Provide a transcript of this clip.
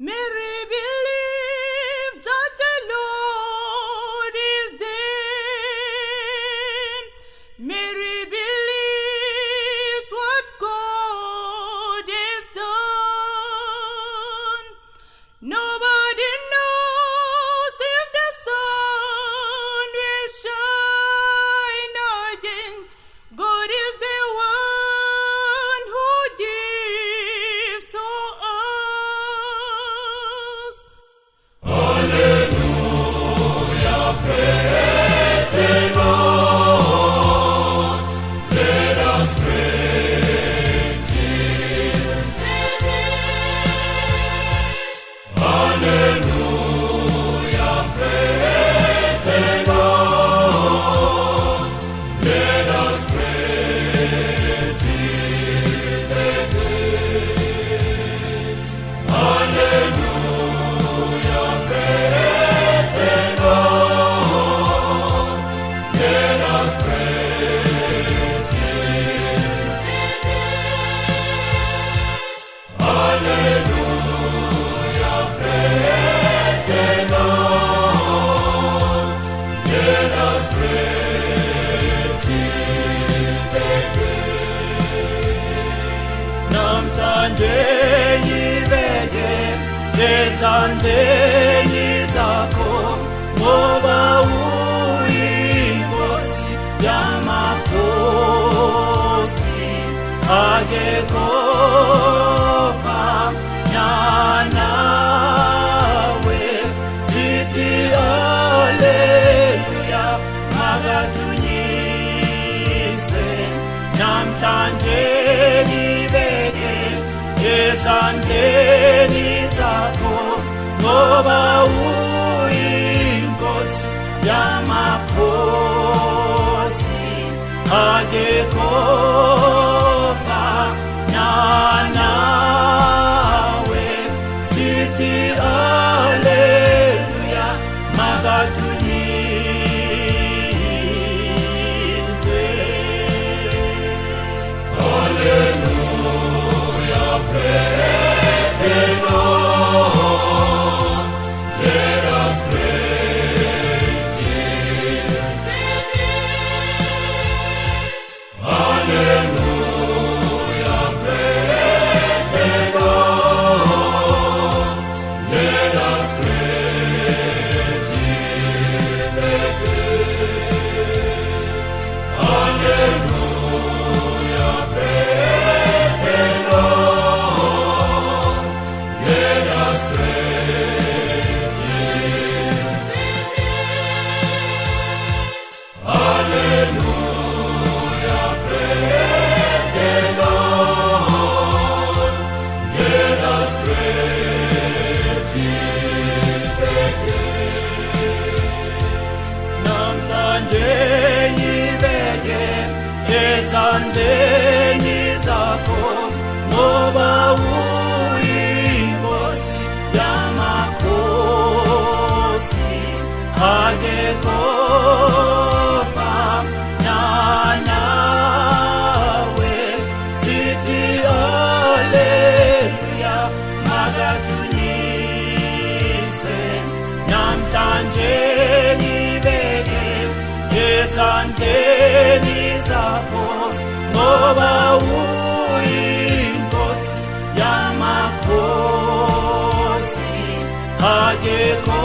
Mary believes that the Lord is there. Mary believes what God has done. Nobody knows if the sun will shine again. God is the one who gives to us. Hallelujah, praise the Lord. Let us praise Him. Hallelujah, praise the Lord. Let us praise Him again. Hallelujah, praise the Lord. Let us praise Him again. Hallelujah, praise the Lord. Let us praise Him again. Namhlanje ibeke ezandleni zakho ngoba uyinkosi yamakhosi akekho nawe sithi haleluya makathunyise namhlanje ibeke ezandleni zakho ngoba uyinkosi yamakhosi akekho nawe sithi haleluya makathunyise. Hallelujah, praise the Lord. Let us praise Him. Hallelujah, praise the Lord. Let us praise Him again. Hallelujah, praise the Lord. Let us praise Him again. Hallelujah, praise the Lord. Let us praise Him again. Namhlanje ibeke ezandleni zakho ngoba uyinkosi yamakhosi akekho nawe sithi haleluya makathunyise namhlanje ibeke ezandleni zakho ngoba uyinkosi yamakhosi akekho